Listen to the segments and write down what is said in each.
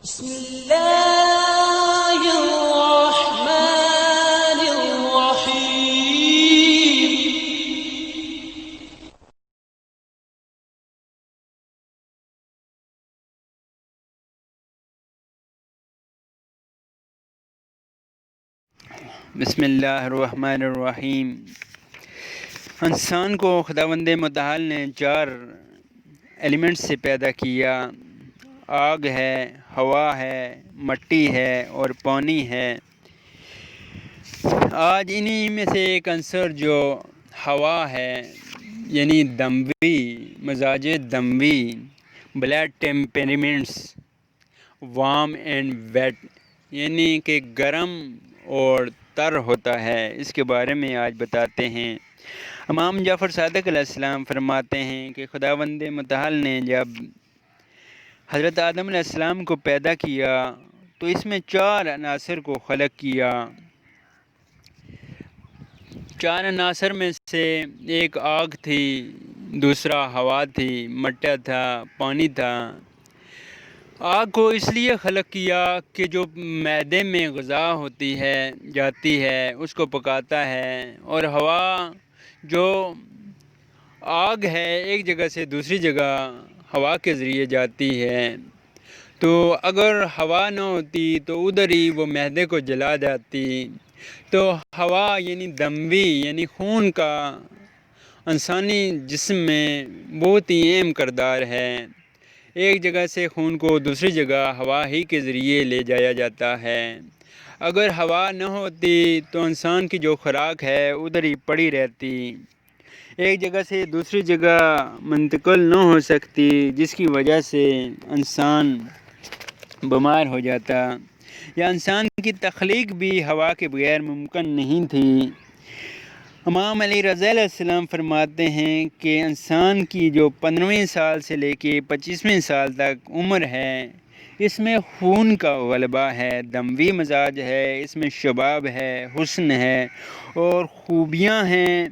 بسم الله الرحمن الرحيم. بسم اللہ الرحمن الرحیم۔ انسان کو خداوند متعال نے 4 ایلیمنٹس سے پیدا کیا۔ آگ ہے، ہوا ہے، مٹی ہے اور پانی ہے۔ آج انہی میں سے ایک عنصر جو ہوا ہے، یعنی دموی مزاج دموی، بلڈ ٹیمپریمنٹس، وارم اینڈ ویٹ، یعنی کہ گرم اور تر ہوتا ہے، اس کے بارے میں آج بتاتے ہیں۔ امام جعفر صادق علیہ السلام فرماتے ہیں کہ خداوند متعال نے جب حضرت آدم علیہ السلام کو پیدا کیا تو اس میں 4 عناصر کو خلق کیا۔ 4 عناصر میں سے ایک آگ تھی، دوسرا ہوا تھی، مٹی تھا، پانی تھا۔ آگ کو اس لیے خلق کیا کہ جو معدے میں غذا ہوتی ہے جاتی ہے اس کو پکاتا ہے، اور ہوا جو آگ ہے ایک جگہ سے دوسری جگہ ہوا کے ذریعے جاتی ہے، تو اگر ہوا نہ ہوتی تو ادھر ہی وہ معدے کو جلا جاتی۔ تو ہوا یعنی دموی یعنی خون کا انسانی جسم میں بہت ہی اہم کردار ہے۔ ایک جگہ سے خون کو دوسری جگہ ہوا ہی کے ذریعے لے جایا جاتا ہے۔ اگر ہوا نہ ہوتی تو انسان کی جو خوراک ہے ادھر ہی پڑی رہتی، ایک جگہ سے دوسری جگہ منتقل نہ ہو سکتی، جس کی وجہ سے انسان بیمار ہو جاتا، یا انسان کی تخلیق بھی ہوا کے بغیر ممکن نہیں تھی۔ امام علی رضا علیہ السلام فرماتے ہیں کہ انسان کی جو 15ویں سال سے لے کے 25ویں سال تک عمر ہے، اس میں خون کا غلبہ ہے، دموی مزاج ہے، اس میں شباب ہے، حسن ہے اور خوبیاں ہیں۔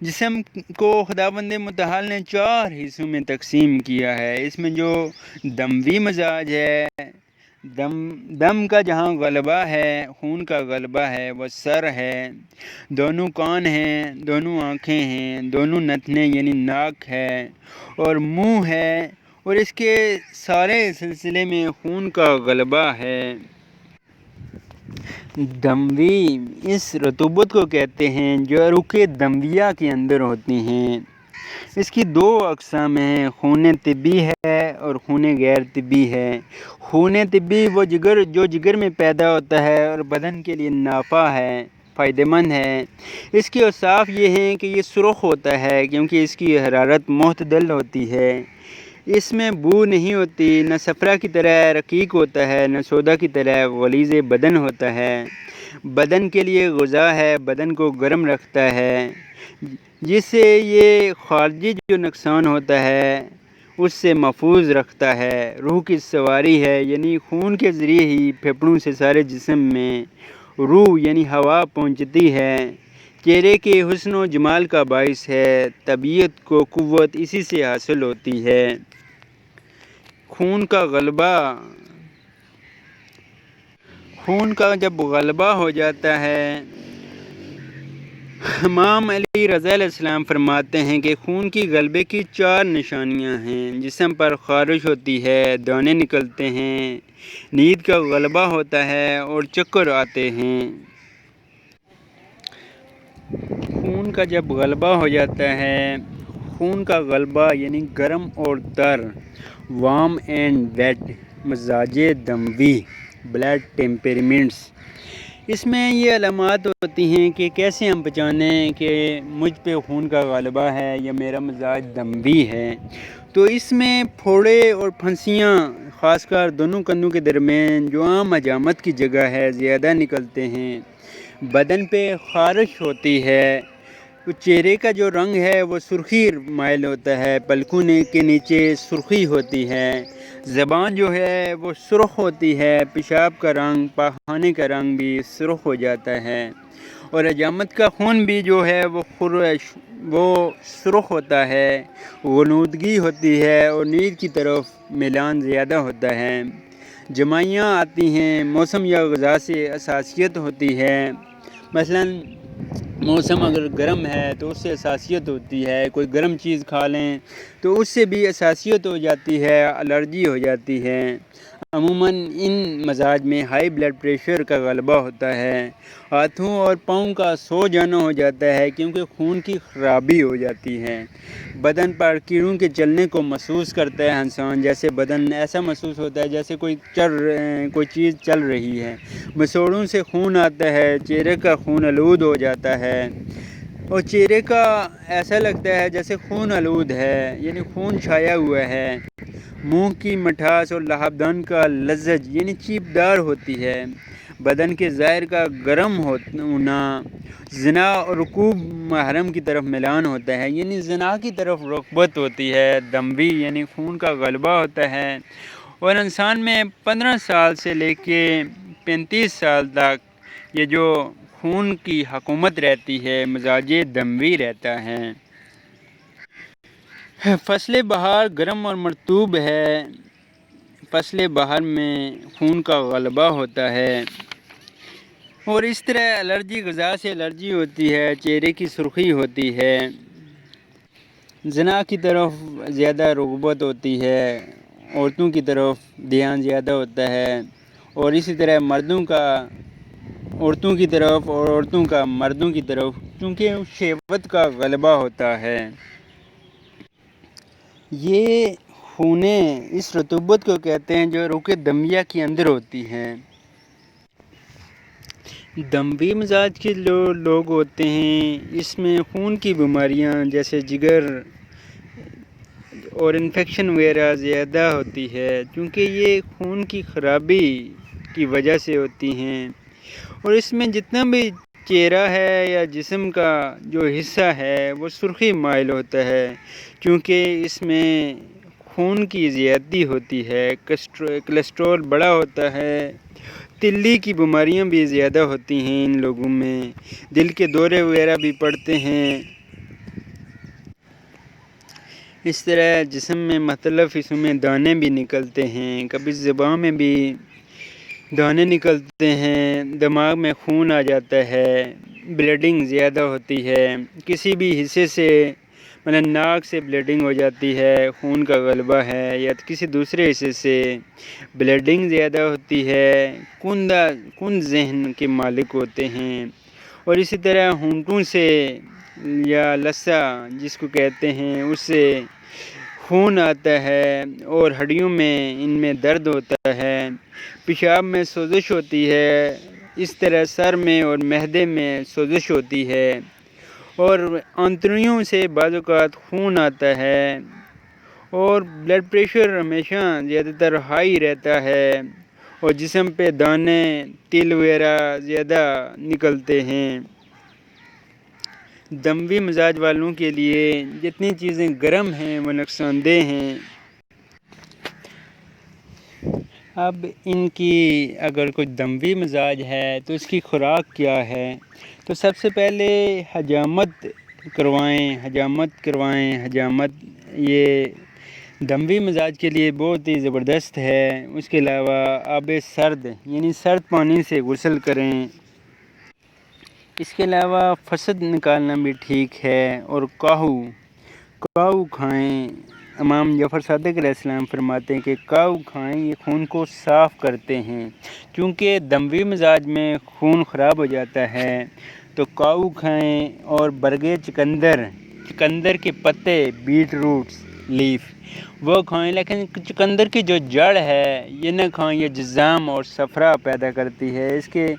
جسم کو خداوند متعال نے 4 حصوں میں تقسیم کیا ہے۔ اس میں جو دموی مزاج ہے، دم کا جہاں غلبہ ہے، خون کا غلبہ ہے، وہ سر ہے، دونوں کان ہیں، دونوں آنکھیں ہیں، دونوں نتنے یعنی ناک ہے اور منہ ہے، اور اس کے سارے سلسلے میں خون کا غلبہ ہے۔ دموی اس رطوبت کو کہتے ہیں جو عروق دمویہ کے اندر ہوتی ہیں۔ اس کی 2 اقسام ہیں، خون طبی ہے اور خون غیر طبی ہے۔ خون طبی وہ جو جگر میں پیدا ہوتا ہے اور بدن کے لیے نافع ہے، فائدہ مند ہے۔ اس کے اوصاف یہ ہیں کہ یہ سرخ ہوتا ہے کیونکہ اس کی حرارت معتدل ہوتی ہے، اس میں بو نہیں ہوتی، نہ صفرا کی طرح رقیق ہوتا ہے، نہ سودا کی طرح غلیظ بدن ہوتا ہے۔ بدن کے لیے غذا ہے، بدن کو گرم رکھتا ہے، جس سے یہ خارجی جو نقصان ہوتا ہے اس سے محفوظ رکھتا ہے۔ روح کی سواری ہے، یعنی خون کے ذریعے ہی پھیپھڑوں سے سارے جسم میں روح یعنی ہوا پہنچتی ہے۔ چہرے کے حسن و جمال کا باعث ہے، طبیعت کو قوت اسی سے حاصل ہوتی ہے۔ خون کا جب غلبہ ہو جاتا ہے، امام علی رضا علیہ السلام فرماتے ہیں کہ خون کی غلبے کی 4 نشانیاں ہیں۔ جسم پر خارش ہوتی ہے، دانے نکلتے ہیں، نیند کا غلبہ ہوتا ہے اور چکر آتے ہیں۔ خون کا جب غلبہ ہو جاتا ہے، خون کا غلبہ یعنی گرم اور تر، وارم اینڈ ویٹ، مزاج دموی، بلڈ ٹیمپریمنٹس، اس میں یہ علامات ہوتی ہیں کہ کیسے ہم پہچانیں کہ مجھ پہ خون کا غلبہ ہے یا میرا مزاج دموی ہے۔ تو اس میں پھوڑے اور پھنسیاں خاص کر دونوں کندھوں کے درمیان جو عام حجامت کی جگہ ہے زیادہ نکلتے ہیں۔ بدن پہ خارش ہوتی ہے، چہرے کا جو رنگ ہے وہ سرخی مائل ہوتا ہے، پلکوں کے نیچے سرخی ہوتی ہے، زبان جو ہے وہ سرخ ہوتی ہے، پیشاب کا رنگ، پاخانے کا رنگ بھی سرخ ہو جاتا ہے، اور حجامت کا خون بھی جو ہے وہ سرخ ہوتا ہے، غنودگی ہوتی ہے اور نیند کی طرف میلان زیادہ ہوتا ہے۔ جمائیاں آتی ہیں، موسم یا غذا سے حساسیت ہوتی ہے۔ مثلاً موسم اگر گرم ہے تو اس سے حساسیت ہوتی ہے، کوئی گرم چیز کھا لیں تو اس سے بھی حساسیت ہو جاتی ہے، الرجی ہو جاتی ہے۔ عموماً ان مزاج میں ہائی بلڈ پریشر کا غلبہ ہوتا ہے، ہاتھوں اور پاؤں کا سو جانا ہو جاتا ہے کیونکہ خون کی خرابی ہو جاتی ہے۔ بدن پر کیڑوں کے چلنے کو محسوس کرتا ہے انسان، جیسے بدن ایسا محسوس ہوتا ہے جیسے کوئی چیز چل رہی ہے۔ مسوڑوں سے خون آتا ہے، چہرے کا خون آلود ہو جاتا ہے اور چہرے کا ایسا لگتا ہے جیسے خون آلود ہے، یعنی خون چھایا ہوا ہے۔ منہ کی مٹھاس اور لہابدان کا لزج یعنی چیپدار ہوتی ہے۔ بدن کے ظاہر کا گرم ہونا، زنا اور رکوب محرم کی طرف میلان ہوتا ہے، یعنی زنا کی طرف رغبت ہوتی ہے۔ دموی یعنی خون کا غلبہ ہوتا ہے، اور انسان میں 15 سال سے لے کے 35 سال تک یہ جو خون کی حکومت رہتی ہے، مزاج دموی رہتا ہے۔ فصل بہار گرم اور مرطوب ہے۔ فصل بہار میں خون کا غلبہ ہوتا ہے، اور اس طرح الرجی غذا سے الرجی ہوتی ہے، چہرے کی سرخی ہوتی ہے، زنا کی طرف زیادہ رغبت ہوتی ہے، عورتوں کی طرف دھیان زیادہ ہوتا ہے، اور اسی طرح مردوں کا عورتوں کی طرف اور عورتوں کا مردوں کی طرف، کیونکہ شہوت کا غلبہ ہوتا ہے۔ یہ خونیں اس رطوبت کو کہتے ہیں جو رکے دمیہ کے اندر ہوتی ہیں۔ دموی مزاج کے لوگ ہوتے ہیں، اس میں خون کی بیماریاں جیسے جگر اور انفیکشن وغیرہ زیادہ ہوتی ہے، کیونکہ یہ خون کی خرابی کی وجہ سے ہوتی ہیں، اور اس میں جتنا بھی چہرہ ہے یا جسم کا جو حصہ ہے وہ سرخی مائل ہوتا ہے، کیونکہ اس میں خون کی زیادتی ہوتی ہے، کولیسٹرول بڑا ہوتا ہے، تلی کی بیماریاں بھی زیادہ ہوتی ہیں ان لوگوں میں، دل کے دورے وغیرہ بھی پڑتے ہیں۔ اس طرح جسم میں مختلف حصوں میں دانے بھی نکلتے ہیں، کبھی زبان میں بھی دانے نکلتے ہیں، دماغ میں خون آ جاتا ہے، بلیڈنگ زیادہ ہوتی ہے، کسی بھی حصے سے مطلب ناک سے بلیڈنگ ہو جاتی ہے، خون کا غلبہ ہے، یا کسی دوسرے حصے سے بلیڈنگ زیادہ ہوتی ہے، کند ذہن کے مالک ہوتے ہیں، اور اسی طرح ہونٹوں سے یا لثہ جس کو کہتے ہیں اس سے خون آتا ہے، اور ہڈیوں میں ان میں درد ہوتا ہے، پیشاب میں سوزش ہوتی ہے، اس طرح سر میں اور معدے میں سوزش ہوتی ہے، اور آنتڑیوں سے بعض اوقات خون آتا ہے، اور بلڈ پریشر ہمیشہ زیادہ تر ہائی رہتا ہے، اور جسم پہ دانے تل وغیرہ زیادہ نکلتے ہیں۔ دموی مزاج والوں کے لیے جتنی چیزیں گرم ہیں وہ نقصان دہ ہیں۔ اب ان کی اگر کوئی دموی مزاج ہے تو اس کی خوراک کیا ہے؟ تو سب سے پہلے حجامت کروائیں۔ حجامت یہ دموی مزاج کے لیے بہت ہی زبردست ہے۔ اس کے علاوہ آب سرد یعنی سرد پانی سے غسل کریں۔ اس کے علاوہ فسد نکالنا بھی ٹھیک ہے، اور کاہو کھائیں۔ امام جعفر صادق علیہ السلام فرماتے ہیں کہ کاہو کھائیں، یہ خون کو صاف کرتے ہیں، کیونکہ دموی مزاج میں خون خراب ہو جاتا ہے تو کاہو کھائیں، اور برگے چقندر کے پتے، بیٹ روٹس لیف وہ کھائیں، لیکن چقندر کی جو جڑ ہے یہ نہ کھائیں، یہ جذام اور صفرا پیدا کرتی ہے۔ اس کے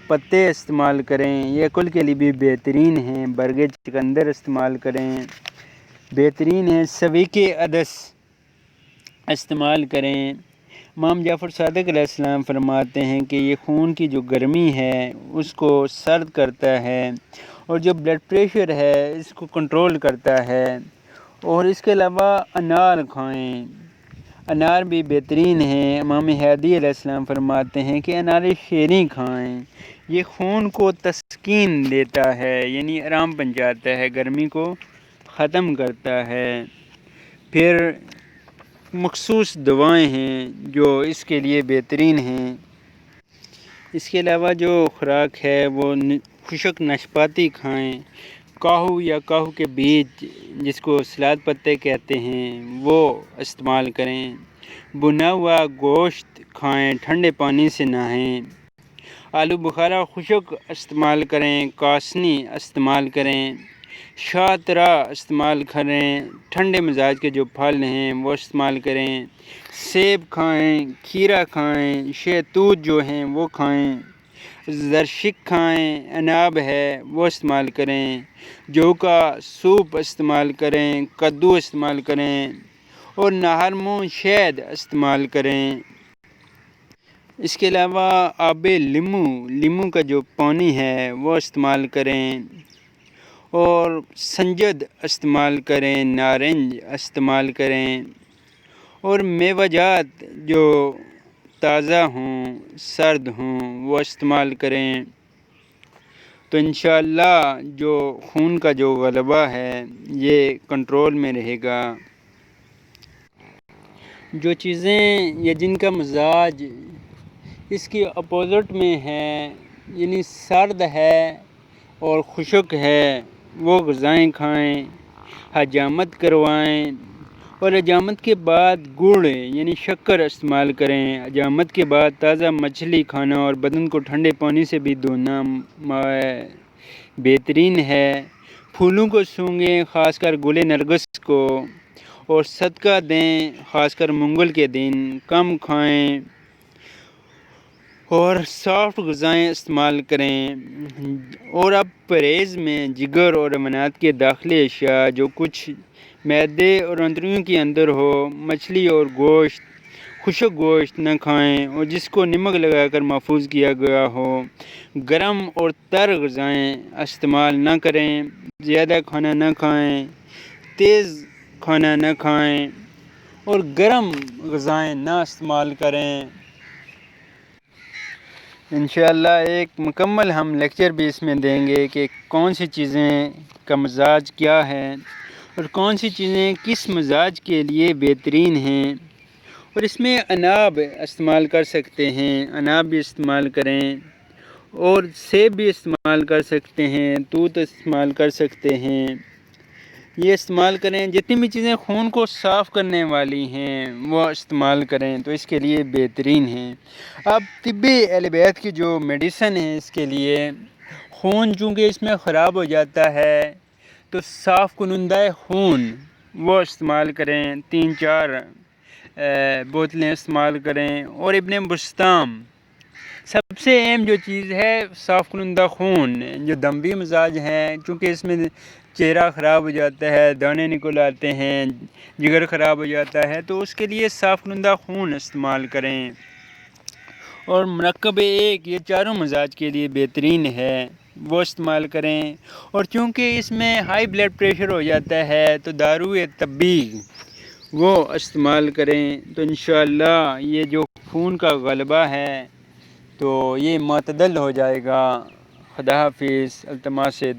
پتے استعمال کریں، یہ عقل کے لیے بھی بہترین ہیں۔ برگے چقندر استعمال کریں، بہترین ہیں۔ سویک عدس استعمال کریں۔ امام جعفر صادق علیہ السلام فرماتے ہیں کہ یہ خون کی جو گرمی ہے اس کو سرد کرتا ہے، اور جو بلڈ پریشر ہے اس کو کنٹرول کرتا ہے، اور اس کے علاوہ انار کھائیں۔ انار بھی بہترین ہیں۔ امام ہادی علیہ السلام فرماتے ہیں کہ انار شیریں کھائیں، یہ خون کو تسکین دیتا ہے، یعنی آرام پہنچاتا ہے، گرمی کو ختم کرتا ہے۔ پھر مخصوص دوائیں ہیں جو اس کے لیے بہترین ہیں۔ اس کے علاوہ جو خوراک ہے وہ خشک ناشپاتی کھائیں، کاہو یا کاہو کے بیج جس کو سلاد پتے کہتے ہیں وہ استعمال کریں، بنا ہوا گوشت کھائیں، ٹھنڈے پانی سے نہائیں، آلو بخارا خشک استعمال کریں، کاسنی استعمال کریں، شاہترہ استعمال کریں، ٹھنڈے مزاج کے جو پھل ہیں وہ استعمال کریں، سیب کھائیں، کھیرا کھائیں، شہتوت جو ہیں وہ کھائیں، زرشک کھائیں، اناب ہے وہ استعمال کریں، جو کا سوپ استعمال کریں، کدو استعمال کریں اور نہرمو شہد استعمال کریں۔ اس کے علاوہ آب لیمو کا جو پانی ہے وہ استعمال کریں اور سنجد استعمال کریں، نارنج استعمال کریں اور میوہ جات جو تازہ ہوں، سرد ہوں وہ استعمال کریں، تو انشاءاللہ جو خون کا جو غلبہ ہے یہ کنٹرول میں رہے گا۔ جو چیزیں یا جن کا مزاج اس کی اپوزٹ میں ہے، یعنی سرد ہے اور خشک ہے، وہ غذائیں کھائیں، حجامت کروائیں اور حجامت کے بعد گڑ یعنی شکر استعمال کریں۔ حجامت کے بعد تازہ مچھلی کھانا اور بدن کو ٹھنڈے پانی سے بھی دھونا بہترین ہے۔ پھولوں کو سونگھیں، خاص کر گل نرگس کو، اور صدقہ دیں، خاص کر منگل کے دن، کم کھائیں اور سافٹ غذائیں استعمال کریں، اور اب پرہیز میں جگر اور امعانات کے داخلی اشیاء جو کچھ معدے اور اندروں کے اندر ہو، مچھلی اور گوشت، خشک گوشت نہ کھائیں اور جس کو نمک لگا کر محفوظ کیا گیا ہو، گرم اور تر غذائیں استعمال نہ کریں، زیادہ کھانا نہ کھائیں، تیز کھانا نہ کھائیں اور گرم غذائیں نہ استعمال کریں۔ انشاءاللہ ایک مکمل ہم لیکچر بھی اس میں دیں گے کہ کون سی چیزیں کا مزاج کیا ہے اور کون سی چیزیں کس مزاج کے لیے بہترین ہیں، اور اس میں اناب استعمال کر سکتے ہیں، اناب بھی استعمال کریں اور سیب بھی استعمال کر سکتے ہیں، توت استعمال کر سکتے ہیں، یہ استعمال کریں۔ جتنی بھی چیزیں خون کو صاف کرنے والی ہیں وہ استعمال کریں تو اس کے لیے بہترین ہیں۔ اب طبی اہل بیت کی جو میڈیسن ہے اس کے لیے، خون چونکہ اس میں خراب ہو جاتا ہے تو صاف کنندہ خون وہ استعمال کریں، 3-4 بوتلیں استعمال کریں، اور ابن بسطام سب سے اہم جو چیز ہے صاف کنندہ خون، جو دموی مزاج ہیں چونکہ اس میں چہرہ خراب ہو جاتا ہے، دانے نکل آتے ہیں، جگر خراب ہو جاتا ہے، تو اس کے لیے صاف کنندہ خون استعمال کریں، اور مرکب 1 یہ چاروں مزاج کے لیے بہترین ہے وہ استعمال کریں، اور چونکہ اس میں ہائی بلڈ پریشر ہو جاتا ہے تو دارو طبی وہ استعمال کریں، تو انشاءاللہ یہ جو خون کا غلبہ ہے تو یہ معتدل ہو جائے گا۔ خدا حافظ، التماس سے